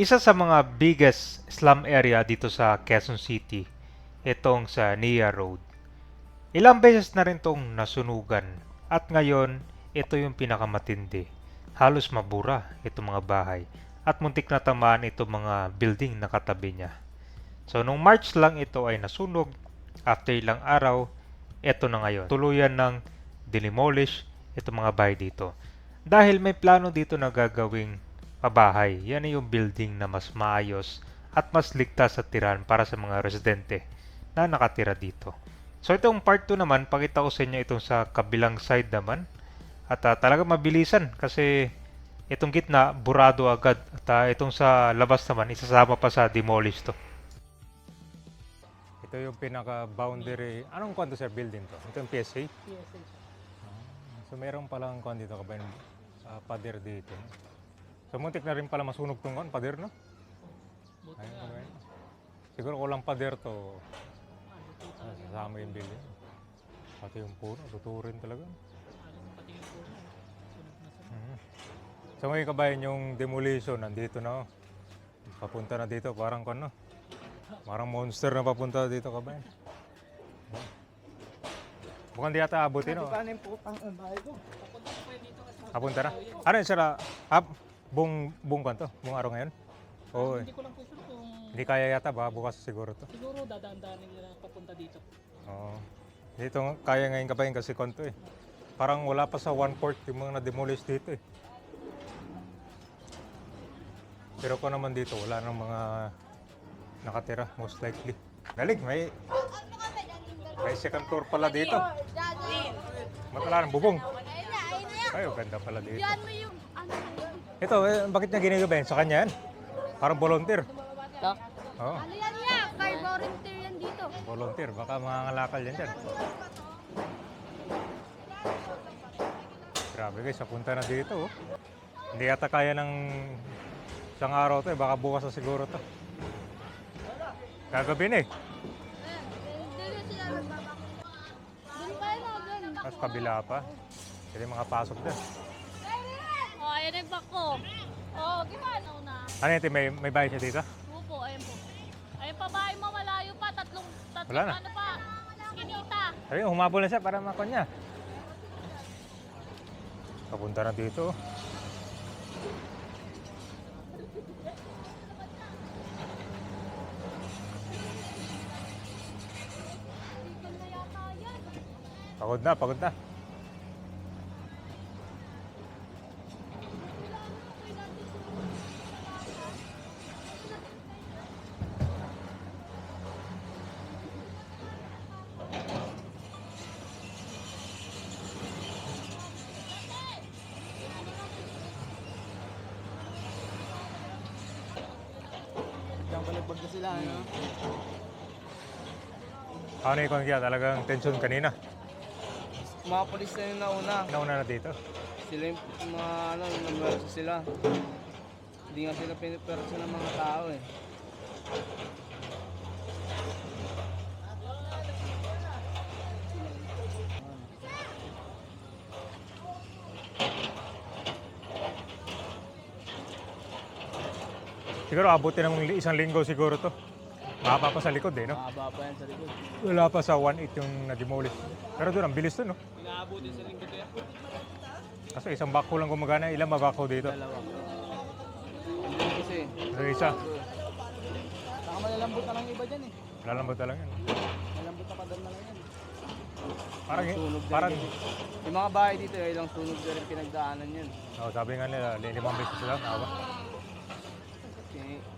Isa sa mga biggest slum area dito sa Quezon City, itong sa Nia Road. Ilang beses na rin itong nasunugan at ngayon ito yung pinakamatindi. Halos mabura itong mga bahay at muntik na tamaan itong mga building na katabi niya. So nung March lang ito ay nasunog, after ilang araw, ito na ngayon. Tuluyan ng demolish itong mga bahay dito. Dahil may plano dito na gagawing pabahay. Yan ay yung building na mas maayos at mas ligtas sa tirahan para sa mga residente na nakatira dito. So itong part 2 naman, pakita ko sa inyo itong sa kabilang side naman. At talaga mabilisan kasi itong gitna, burado agad. At itong sa labas naman, isasama pa sa demolish to. Ito yung pinaka-boundary. Anong kwanto sir building to? Ito yung PSA? PSA. So mayroon palang kwan dito kabayan, pader dito. So muntik na rin pala masunog tong kwan, pader no? Buti Ayun, nga. kabayan. Siguro kulang pader to. Sasama yung building. Pati yung puno, tuturin talaga. Pati yung puno. Sunog na sunog. So ngayon kabayan yung demolition, nandito na. Papunta na dito, parang kwan no? Parang monster na papunta dito kabayan. Mukhang di ata abutin no? Paano yung putang bahay ko? Papunta ko kayo dito kasi. Papunta na? Ano yun sila? Buong kwan to? Buong araw ngayon? Oo. Hindi ko lang po sure kung Hindi kaya yata, baka bukas siguro to. siguro dadaan-daanin nila papunta dito. Oo. Dito kaya ngayon kabayan kasi kwan to eh. Parang wala pa sa 1/4 yung mga na-demolish dito eh. Pero ko naman dito, wala nang mga nakatira, most likely. Galing, may second floor pala dito. Matala ng bubong. Ay, ganda pala dito. Ito, bakit niya ginagawa sa kanya yan? Parang volunteer. Tak? Oo, Ano yan yan? Car volunteer yan dito. volunteer. Baka mga ngalakal yan dyan. Grabe guys, napunta na dito. Oh. Hindi yata kaya ng isang araw to eh. Baka bukas na siguro to. Gagabi na eh. Hindi na sila nagbabako. Doon pa yun ako doon. Tapos kabila pa. Pwede makapasok dyan. Oh, ayan yung bako. Oh, gimana na? Ano yun, may bahay siya dito? Opo, ayan po. Ayun pa bahay mo, malayo pa. Tatlong Wala na. ano pa. Kinita. Sabi, humabol na siya para makon niya. Papunta na dito. Dito na yata yan. Pagod na, pagod na. Diyan balagbag na sila, ano? Ano yung kaya talagang tension kanina. Mga polis na yung nauna. Nauna na dito. Sila yung mga ano, namwersa sila. Hindi nga sila pinipersa ng mga tao eh. Siguro abutin ng isang linggo siguro to. Mahaba pa sa likod eh, no? Mahaba pa yan sa likod. Wala pa sa 1/8 yung na-demolish. Pero doon, ang bilis to, no? Inaabutin sa lingkod yan. Kaso isang bako lang gumagana, ilang mabako dito? Dalawa. Hindi kasi. So isa, Saka malalambot na lang iba dyan eh. lalambot na lang yan. Malambot na kadam na lang yan. Parang, Sunog din parang, yan. Yung mga bahay dito, ilang sunog na rin pinagdaanan yan. oh, sabi nga nila, 5 beses sila, nawa.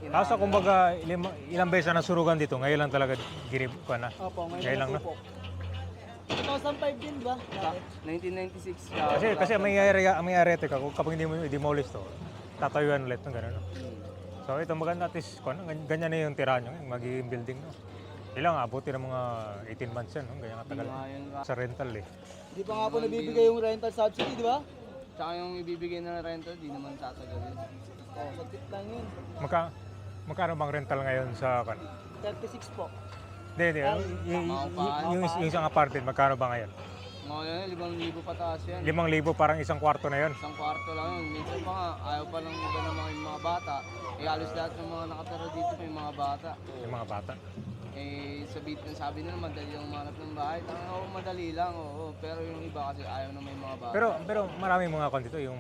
Inaano Kaso kumbaga, ilang beses na nasurugan dito, ngayon lang talaga ginib ko na. Opo, Ngayon lang, no? 2005 din ba? 1996. Kasi may area ito, kapag hindi mo i-demolish to, tatayuan ulit ng gano'n. No? So ito maganda at least, ganyan na yung tirahan nyo, yung magiging building. No? Ilang abuti ng mga 18 months yan, no? Ganyan katagal sa rental eh. Di pa nga po nabibigay yung rental subsidy, di ba? Tsaka yung ibibigay na rental, di naman tatagal yun. Oh, saglit lang yun. Magkano bang rental ngayon sa 36 po. Hindi. Yung isang apartment, magkano ba ngayon? Mga yan, 5,000 pataas yan. 5,000 parang isang kwarto na yon. Isang kwarto lang yun. Minsan pa nga, ayaw pa lang iba ng mga bata. Eh, halos lahat ng mga nakatira dito may mga bata. Yung mga bata. Eh, sabi nila madali lang umanap ng bahay. Oo, madali lang, oo. Pero yung iba kasi ayaw na may mga bata. Pero marami mga kon dito, yung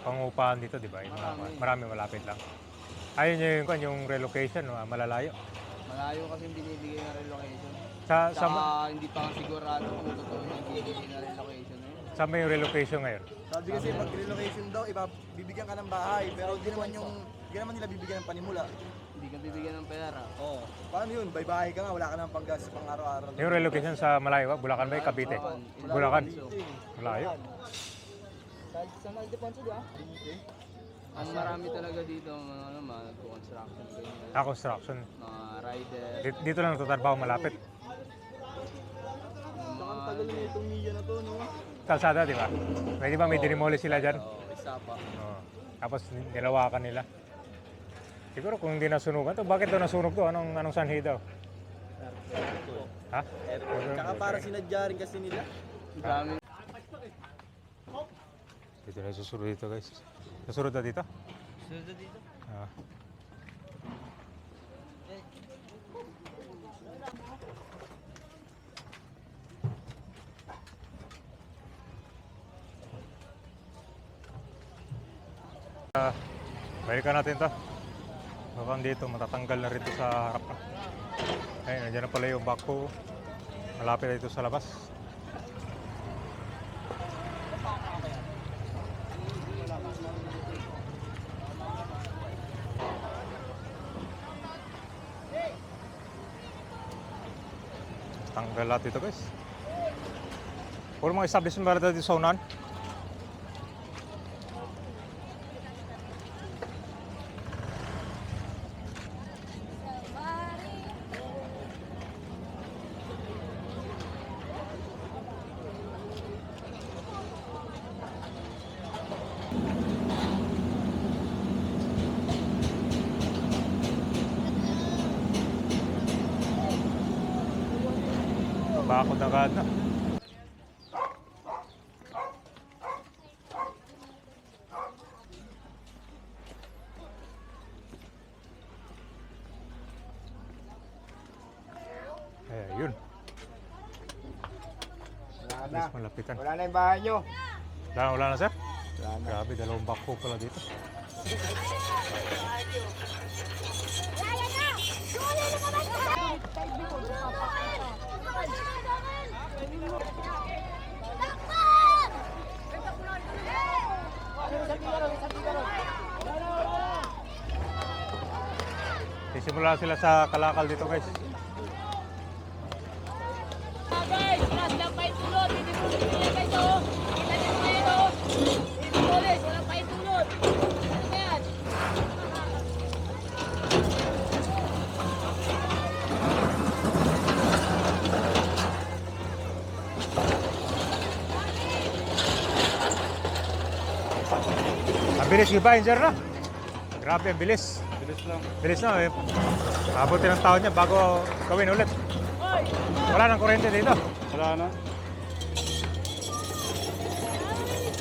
pangupahan dito, di ba? Yung marami malapit lang. Ayun yung relocation, no? Malalayo. Malayo kasi binibigay na relocation. Sa Saka hindi pa nga sigurado kung totoo yung bibigay na relocation na yun. saan ba yung relocation ngayon? Sabi kasi pag relocation daw, bibigyan ka ng bahay. Pero hindi naman nila bibigyan ng panimula. Hindi ka bibigyan ng pera. Oo. Paano yun? Bahay ka nga, wala ka ng panggas sa pang-araw-araw. Yung relocation sa malayo, Bulacan ba? Cavite? Bulacan. Malayo. Sa Maldeponso, di ba? Ang marami talaga dito, mga nagko-construction, ganyan. Construction. Mga rider. Dito lang nagtatrabaho malapit. Saka ang tagal na itong milya na to, no? Kalsada, di ba? Di ba may dinimoli sila dyan? Oo, isa pa. Oo. Tapos nilawakan nila. Siguro kung hindi nasunugan to, bakit daw nasunog to? Anong sanhi daw? Ha? Tsaka para sinadya rin kasi nila. Ang dami. Dito na susunod dito guys. Susunod na dito? Sunod dito. Ah. Balikan natin to. Mukhang dito, matatanggal na rin to sa harap. Ayun, nandiyan na pala yung backhoe. Malapit na ito sa labas. Tanggal lahat ito guys. Puro mga establishment ba dito sa unahan? Bakod na agad na. Ayun. Wala na. Mas malapitan. Wala na yung bahay nyo. Wala na sir? Wala na. Grabe, dalawang backhoe pala dito. Lala na! Suli na naman ka! Takpan! Sisimula sila sa Kalakal dito guys. Guys, wala silang paitulot. Hindi mo nila guys, oh. Kita niyo ngayon, oh. Hindi polis, walang paitulot. Ano ba yan? Ang bilis iba, sir na. Grabe, ang bilis. Bilis lang. Bilis na eh. Abutin ng taon niya bago gawin ulit. Wala nang kuryente dito. Wala na.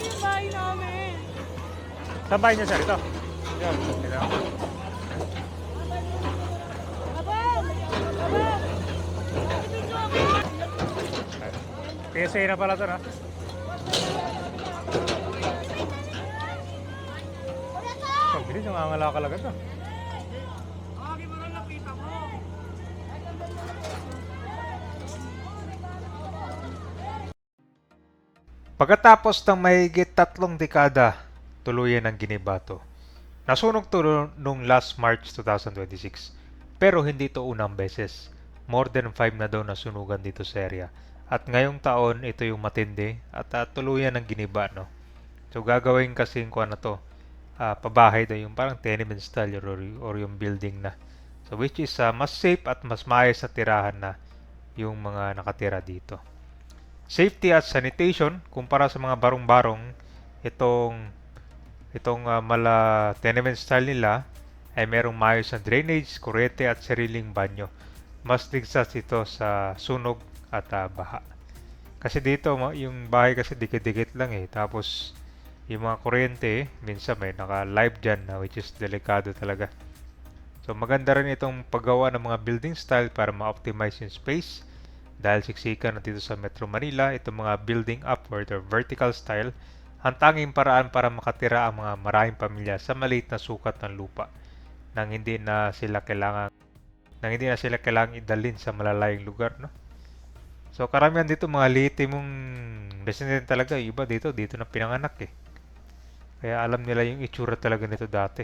Yung bahay namin. Saan bahay niyo sir? Ito. Yan. Ito. Abang! Abang! Video ako! PSA na pala ito na. Ang bilis, yung angalakal agad na. Pagkatapos ng mahigit 3 dekada, tuluyan ng ginibato. Nasunog to nung last March 2026. Pero hindi to unang beses. More than 5 na daw nasunugan dito sa area. At ngayong taon, ito yung matindi at tuluyan ng giniba, no? So gagawin kasing kung ano to, pabahay daw yung parang tenement style or yung building na. So which is mas safe at mas maayos na tirahan na yung mga nakatira dito. Safety at sanitation, kumpara sa mga barong-barong, itong mala tenement style nila ay merong maayos na drainage, kuryente at sariling banyo. Mas ligtas ito sa sunog at baha. Kasi dito, yung bahay kasi dikit-dikit lang eh. Tapos, yung mga kuryente, minsan may naka-live dyan na which is delikado talaga. So, maganda rin itong paggawa ng mga building style para ma-optimize yung space. Dahil siksikan na dito sa Metro Manila, itong mga building upward or vertical style, ang tanging paraan para makatira ang mga maraming pamilya sa maliit na sukat ng lupa nang hindi na sila kailangang idalhin sa malalayong lugar, no? So, karamihan dito mga lihitimong resident talaga. Yung iba dito na pinanganak eh. Kaya alam nila yung itsura talaga nito dati.